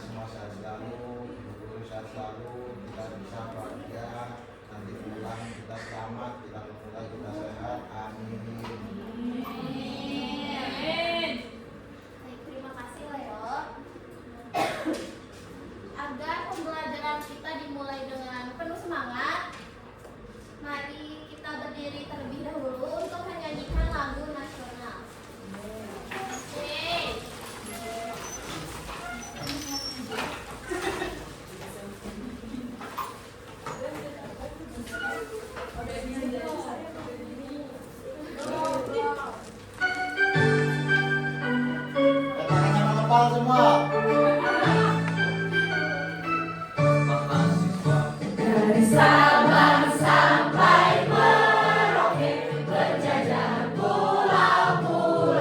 semua sehat selalu, ibu guru sehat selalu, kita bisa bahagia, nanti pulang kita selamat, kita pulang kita sehat, amin. Baik, terima kasih Leo. Agar pembelajaran kita dimulai dengan penuh semangat, mari kita berdiri terlebih dahulu untuk menyanyikan lagu nasional. Tangannya mengepal semua. Dari Sabang sampai Merauke, berjajar pulau-pulau,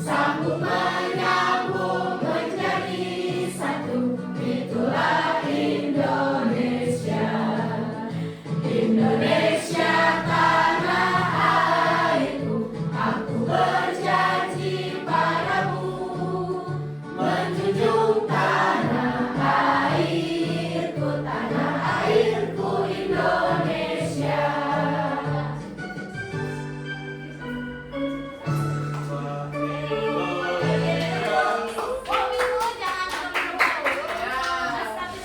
sambung menyambung menjadi satu, itulah Indonesia. Indonesia tanah airku, aku berjanji padamu, menjunjung tanah airku, tanah airku Indonesia. Ibu jangan terburu-buru.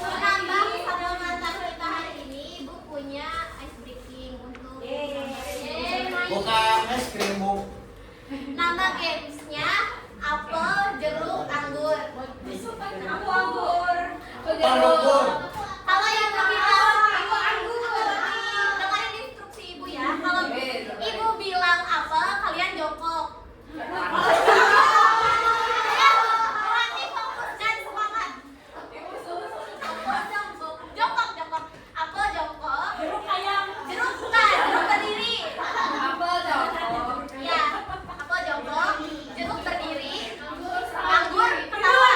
Menambah semangat kita hari ini, Ibu punya ice breaking untuk Buka es krim, Bu. nama gamesnya apel, jeruk, anggur. Aku anggur. Anggur. Kalau yang bilang anggur, dengerin instruksi Ibu ya. Kalau Ibu bilang apel, kalian jongkok. Berarti fokus dan semangat. Jongkok, jongkok. Apel jongkok. Jeruk ayam. Jeruk bukan, jeruk berdiri. Apel jongkok. Ya, apel jongkok, jeruk berdiri, anggur ketawa.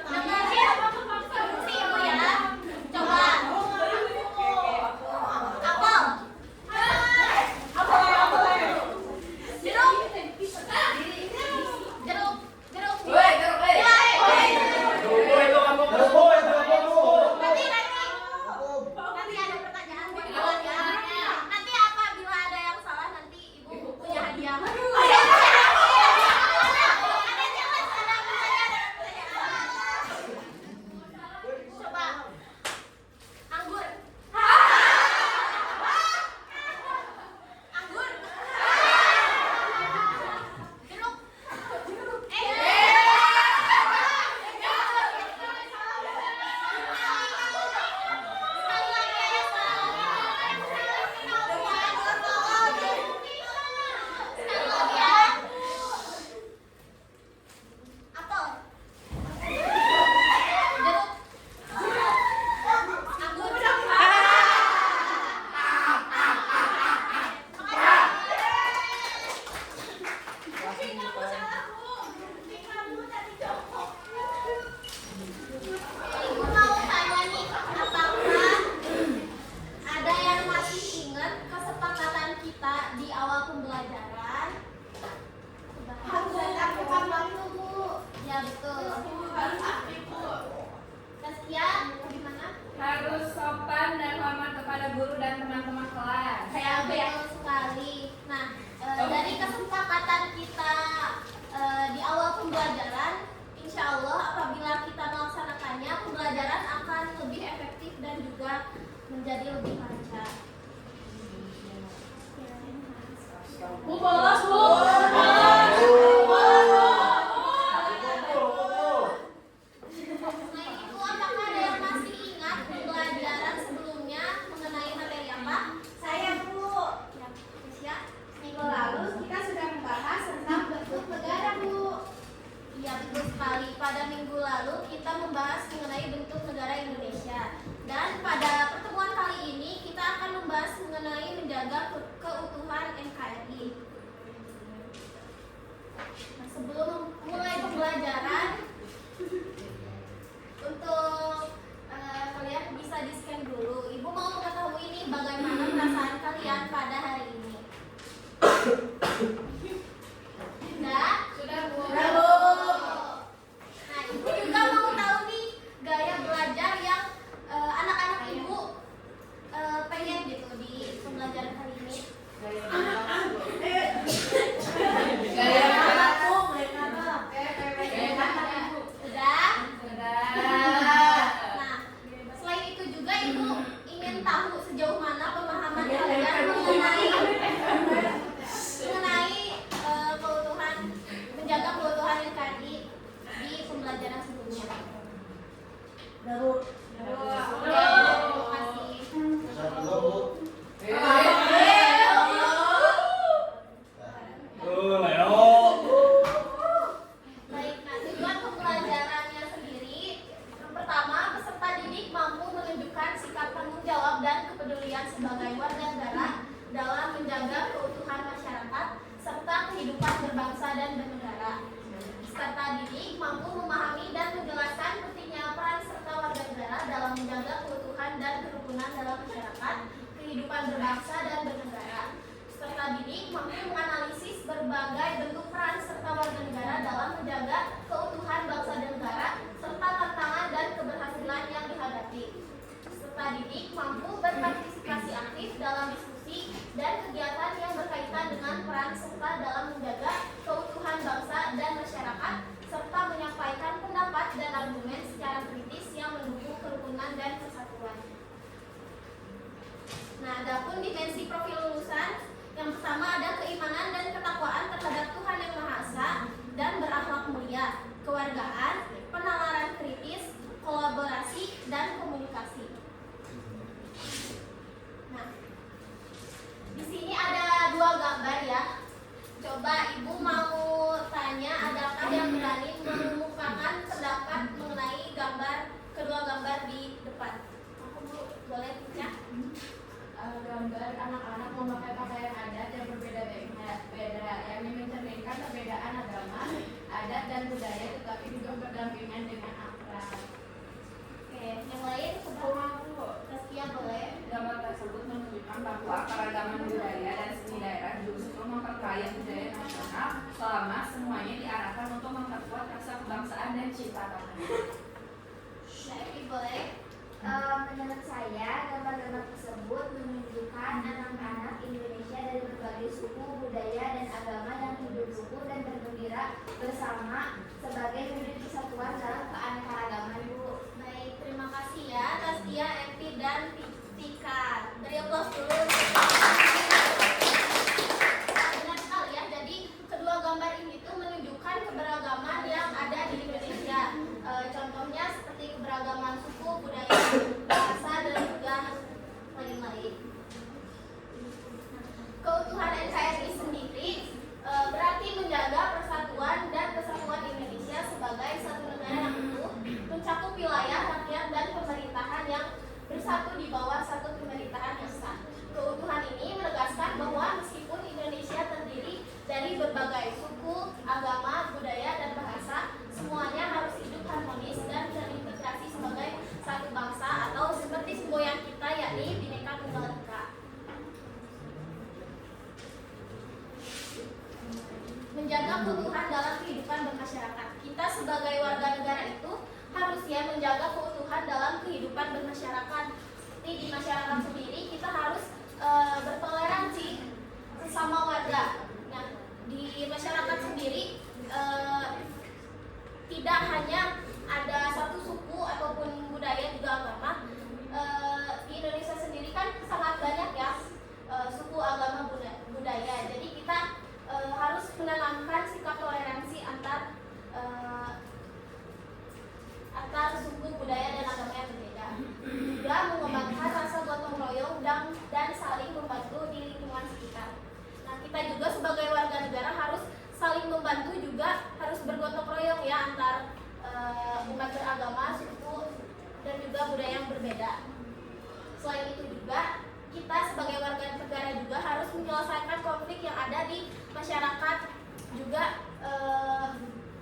Dengerin instruksi Ibu ya. Coba. Apel. Jeruk. Jeruk. Jeruk. Woi, jeruk, woi. Terus, Bu, Bu. Nanti ada pertanyaan buat kalian ya. Nanti apabila ada yang salah nanti Ibu punya hadiah. Ada jelas ada pertanyaan. Coba. Anggur. Anggur. Jeruk. Ibu mau tanya nih, apakah ada yang masih ingat kesepakatan kita di awal pembelajaran? Harus lakukan waktu, Bu. Ya, betul. Harus aktif, Bu. Taskia, gimana? Harus sopan dan hormat kepada guru dan teman-teman kelas. Saya betul sekali. Nah, dari kesepakatan kita di awal pembelajaran, insya Allah apabila kita melaksanakannya, pembelajaran akan lebih efektif dan juga menjadi lebih lancar. Bu, bolos, Bu. Selain itu, apakah ada yang masih ingat pembelajaran sebelumnya mengenai materi apa? Saya, Bu. Ya, Taskia. Minggu lalu kita sudah membahas tentang bentuk negara, Bu. Iya, betul sekali. Pada minggu lalu kita membahas mengenai bentuk negara Indonesia. Dan pada pertemuan kali ini kita akan membahas mengenai menjaga keutuhan NKRI. kehidupan berbangsa dan bernegara. Peserta didik mampu menganalisis berbagai bentuk peran serta warga negara dalam menjaga keutuhan bangsa dan negara serta tantangan dan keberhasilan yang dihadapi. Peserta didik mampu berpartisipasi aktif dalam diskusi dan kegiatan yang berkaitan dengan peran serta dalam menjaga keutuhan bangsa dan masyarakat serta menyampaikan pendapat dan argumen secara kritis yang mendukung kerukunan dan persatuan. Nah, adapun dimensi profil lulusan, yang pertama ada keimanan dan ketakwaan terhadap Tuhan Yang Maha Esa dan berakhlak mulia, kewargaan, penalaran kritis, kolaborasi, dan komunikasi. Nah, di sini ada 2 gambar ya. Coba Ibu mau tanya, adakah yang berani mengemukakan pendapat mengenai kedua gambar di depan? Aku boleh baca? Gambar anak-anak memakai pakaian adat yang berbeda-beda, yang mencerminkan perbedaan agama, adat, dan budaya, tetapi juga berdampingan dengan akrab. Oke, yang lain Taskia boleh. Gambar tersebut menunjukkan bahwa keragaman budaya dan seni daerah justru memperkaya budaya nasional selama semuanya diarahkan untuk memperkuat rasa kebangsaan dan cinta tanah. Syaifi boleh. Menurut saya, gambar-gambar tersebut menunjukkan anak-anak Indonesia dari berbagai suku, budaya, dan agama yang hidup rukun dan bergembira bersama sebagai wujud kesatuan dalam keanekaragaman, Bu. Baik, terima kasih ya Taskia, Evi, dan Tika. Beri aplaus dulu. Benar sekali ya, jadi kedua gambar ini tuh menunjukkan keberagaman yang ada di Indonesia. Contohnya seperti keberagaman suku, budaya, bahasa, dan juga lain-lain. Keutuhan NKRI sendiri berarti menjaga persatuan dan kesatuan Indonesia sebagai satu negara yang utuh, mencakup wilayah, rakyat, dan pemerintahan yang bersatu di bawah satu pemerintahan yang sah. Keutuhan ini menegaskan bahwa meskipun Indonesia terdiri dari berbagai suku, agama, budaya, dan bahasa, semuanya harus hidup harmonis dan terintegrasi sebagai satu bangsa atau seperti semboyan kita, yakni Bhinneka Tunggal Ika. Menjaga keutuhan dalam kehidupan bermasyarakat. Kita sebagai warga negara itu harusnya menjaga keutuhan dalam kehidupan bermasyarakat. Seperti di masyarakat sendiri kita harus bertoleransi sesama warga. Nah, di masyarakat sendiri tidak hanya ada satu suku ataupun budaya juga agama. Di Indonesia sendiri kan sangat banyak ya suku, agama, budaya. Jadi kita harus menanamkan sikap toleransi antar suku, budaya, dan agama yang berbeda. Juga mengembangkan rasa gotong royong dan saling membantu di lingkungan sekitar. Nah, kita juga sebagai warga negara harus saling membantu, juga harus bergotong royong ya antar umat beragama, suku, dan juga budaya yang berbeda. Selain itu juga kita sebagai warga negara juga harus menyelesaikan konflik yang ada di masyarakat, juga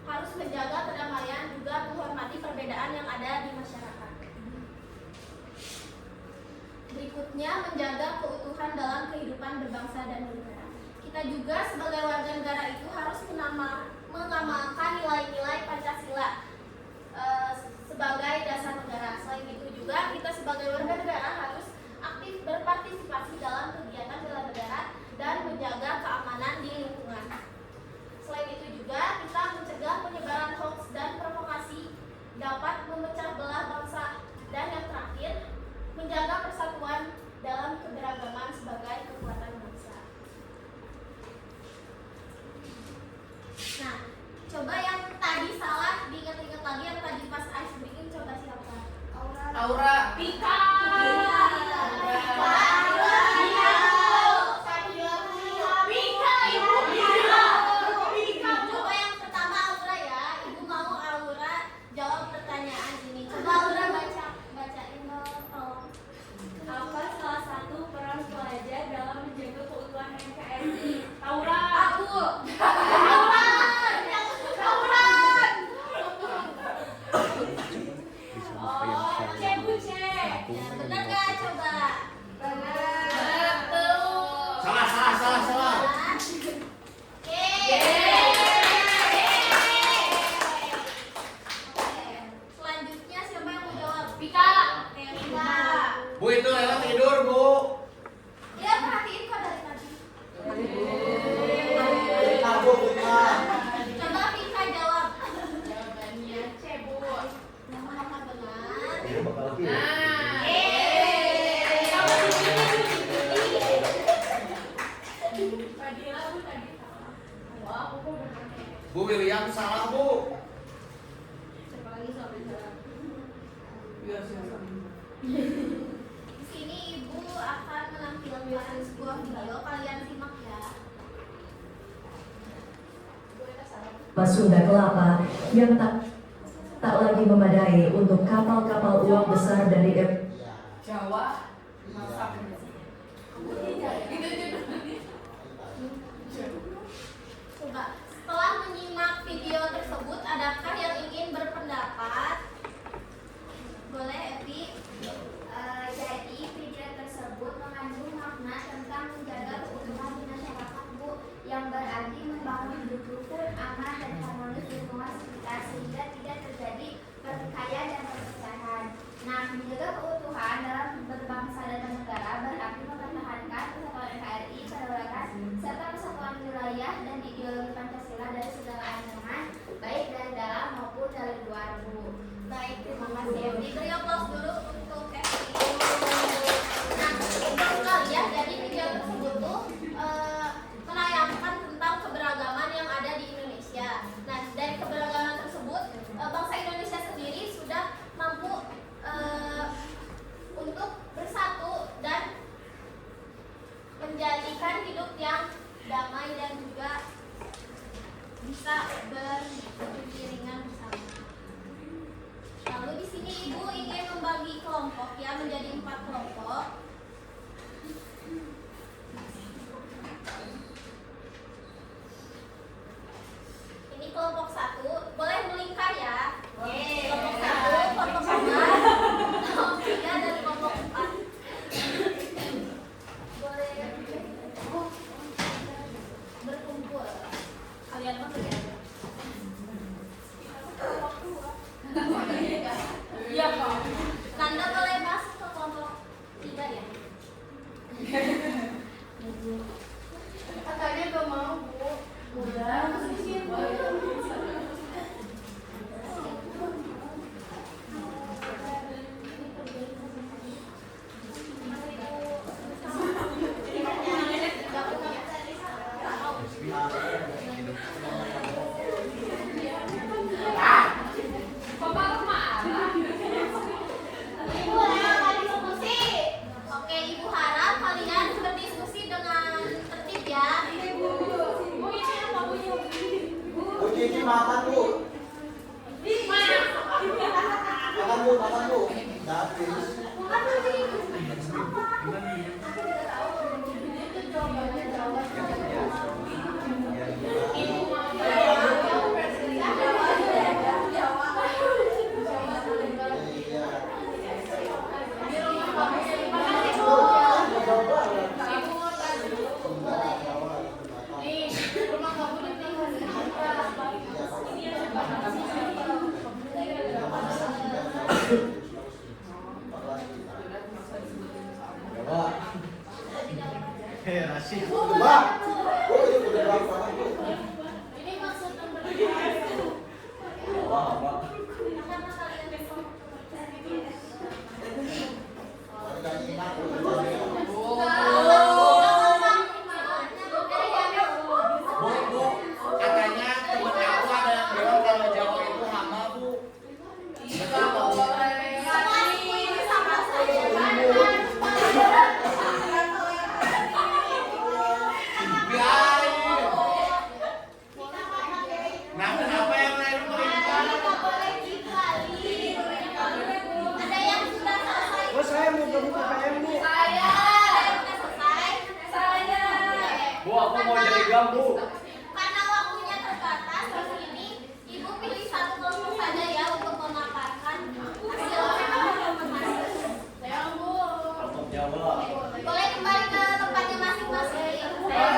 harus menjaga kedamaian, juga menghormati perbedaan yang ada di masyarakat. Berikutnya, menjaga keutuhan dalam kehidupan berbangsa dan bernegara. Kita juga sebagai warga negara itu harus mengamalkan nilai-nilai Pancasila sebagai dasar negara. Selain itu juga kita sebagai warga negara harus aktif berpartisipasi dalam kegiatan bela negara dan menjaga keamanan di lingkungan. Selain itu juga kita mencegah penyebaran hoax dan provokasi dapat memecah belah bangsa. Dan yang terakhir, menjaga persatuan dalam keberagaman sebagai kekuatan bangsa. Nah, coba yang tadi salah diingat-ingat lagi, yang tadi pas ice breaking, coba siapa? Aura. Pika. Coba yang pertama Aura ya. Ibu mau Aura jawab pertanyaan ini. Coba Aura bacain dong, tolong. Apa salah satu peran pelajar dalam menjaga keutuhan NKRI? Aura. Aku. Oh, C. Ya, benar nggak coba? Benar. Fadila Bu tadi salah. Wah, aku kok benar. Bu William salah Bu. Siapa lagi sampai salah? Biar siapa? Di sini ibu akan menampilkan sebuah video, kalian simak ya. Sunda Kelapa yang tak lagi memadai untuk kapal-kapal uap besar dari Jawa masak. Coba, setelah menyimak video tersebut, adakah yang ingin berpendapat? Boleh, Evi? Jadi video tersebut mengandung makna tentang menjaga keutuhan di masyarakat Bu, yang berarti membangun hidup rukun, aman dan harmonis di lingkungan sekitar sehingga tidak terjadi pertikaian dan perpecahan. Nah, menjaga keutuhan dalam berbangsa dan bernegara berarti mempertahankan persatuan NKRI, kedaulatan serta persatuan wilayah dan ideologi Pancasila dari segala ancaman, baik dari dalam maupun dari luar Bu. Baik, terima kasih Evi. Beri aplaus dulu untuk Evi. Nah, untuk kalian, jadi video tersebut tuh menayangkan tentang keberagaman yang ada di Indonesia. Nah, dari keberagaman tersebut, bangsa Indonesia sendiri sudah mampu untuk bersatu dan menjadikan hidup yang damai dan juga bisa beriringan bersama. Lalu di sini ibu ingin membagi kelompok ya menjadi 4 kelompok. Ini kelompok 1, boleh melingkar ya. Kelompok 1, kelompok 2, kelompok 3 dan kelompok 4. Boleh berkumpul. Kalian mau ya? Iya, Pak. Nanda boleh masuk ke kelompok 3 ya? Katanya gak mau, Bu. Udah, Ibu akan diskusi. Oke, Ibu harap kalian berdiskusi dengan tertib ya. Bu, ini apa Bu? Bu Cici makan Bu. Makan Bu, makan Bu. Udah habis. Iya. Nih, rumah kamu ditinggal di Asik. Coba. Oh, iya udah berapa Bu? Ini maksud Wah, Pak. karena kalian besok Bu, katanya temen aku ada yang bilang kalau Jawa itu hama Bu. Betul apa Bu? sama saja. Biarin. Nah, kenapa yang lain melingkar? Ada yang sudah selesai. Oh, saya mau ke KKM Bu. Ada yang sudah selesai. Bu, aku mau jadi gam Bu. Karena waktunya terbatas, di sini Ibu pilih satu kelompok saja ya untuk memaparkan hasil. Sayang, Bu. Kelompok Jawa. Boleh kembali ke tempatnya masing-masing. Boleh,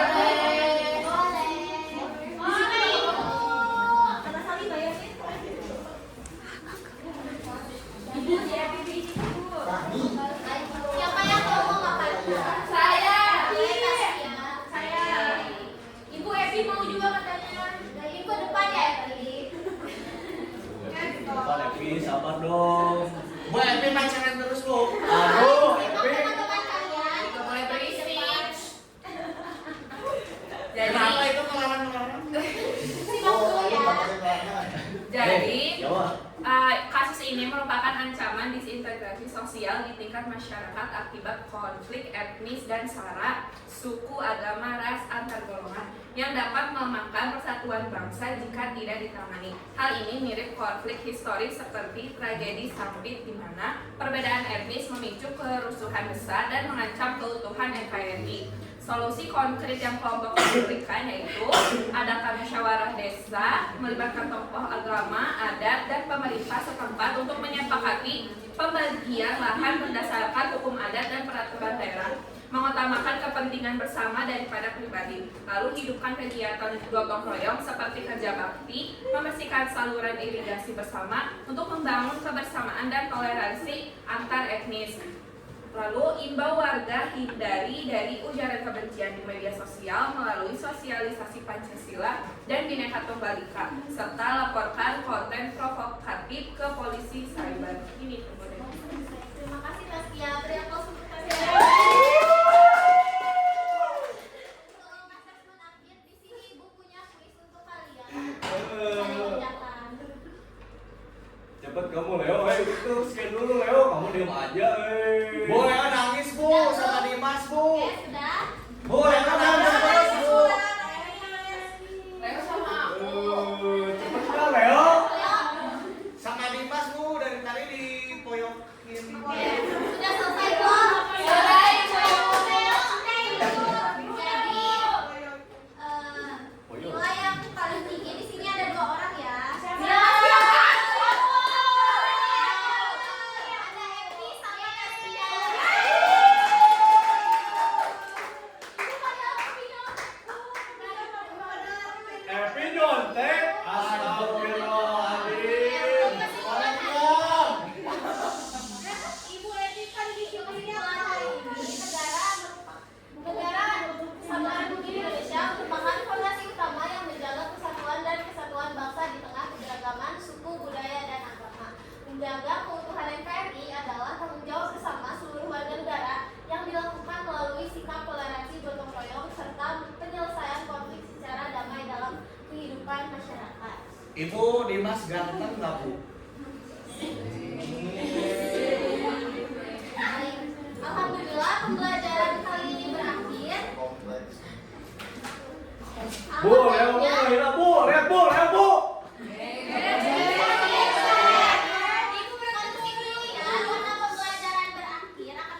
Ibu. Karena kali bayarin. Siapa yang mau makan? Saya. Boleh, Tasya. Saya. Ibu Evi mau juga katanya. Ibu depan ya, Evi. Pak Evi, sabar dong. Bu Evi pacaran terus Bu. Aduh, Simak Evi. teman-teman kalian. Boleh berisik. Jadi Jawab. kasus ini merupakan ancaman disintegrasi sosial di tingkat masyarakat akibat konflik etnis dan sara, suku, agama, ras, antar golongan yang dapat melemahkan persatuan bangsa jika tidak ditangani. Hal ini mirip konflik historis seperti tragedi Sampit di mana perbedaan etnis memicu kerusuhan besar dan mengancam keutuhan NKRI. Solusi konkret yang kelompok berikan yaitu adakan musyawarah desa, melibatkan tokoh agama, adat, dan pemerintah setempat untuk menyepakati pembagian lahan berdasarkan hukum adat dan peraturan daerah, mengutamakan kepentingan bersama daripada pribadi. Lalu hidupkan kegiatan gotong royong seperti kerja bakti, membersihkan saluran irigasi bersama untuk membangun kebersamaan dan toleransi antar etnis. Lalu imbau warga hindari dari ujaran kebencian di media sosial melalui sosialisasi Pancasila dan Bhinneka Tunggal Ika, serta laporkan konten provokatif ke polisi cyber. Ini kemudian. Terima kasih Tasya. Beri aplaus untuk Tasya. Untuk assessment akhir di sini bukunya kuis untuk kalian. Saya kerjakan. Cepet kamu Leo, itu scan dulu Leo, kamu diam aja. Bu, Leo nangis bu, sama Dimas bu. Oke, sudah. Bu, Leo nangis terus bu. Leo sama aku. Cepetnya Leo. Sama Dimas bu, dari tadi dipoyokin. Sudah selesai belum? Selesai. Jadi nilai yang paling tinggi di sini ada 2 orang ya. Ada Emi sama Tasya. Epi nyontek. Astagfirullahaladzim. Ibu Edi kan di negara Kesatuan Republik Indonesia merupakan fondasi utama yang menjaga kesatuan dan kesatuan bangsa di tengah keberagaman suku, budaya, dan agama. Menjaga keutuhan NKRI adalah tanggung jawab bersama seluruh warga negara yang dilakukan melalui sikap toleransi gotong royong serta penyelesaian konflik secara damai dalam kehidupan masyarakat. Ibu, Dimas ganteng nggak bu? Baik. Alhamdulillah pembelajaran kali ini berakhir. Kompleks. Bu, Leo bu, Leo bu, lihat bu, Leo bu. Ibu berkontribusi dulu ya, karena pembelajaran akan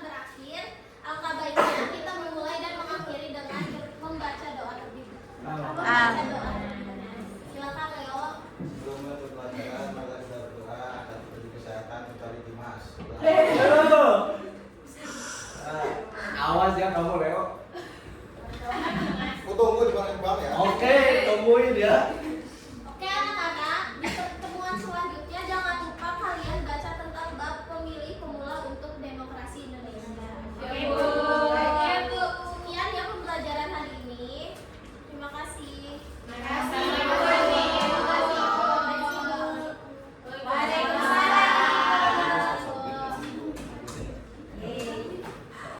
berakhir. Alangkah baiknya kita memulai dan mengakhiri dengan membaca doa terlebih dahulu. Membaca doa. Silakan Leo. Sebelum menutup pelajaran, maka kita berdoa atas tujuh kesehatan kecuali Dimas. Leo. Awas ya kamu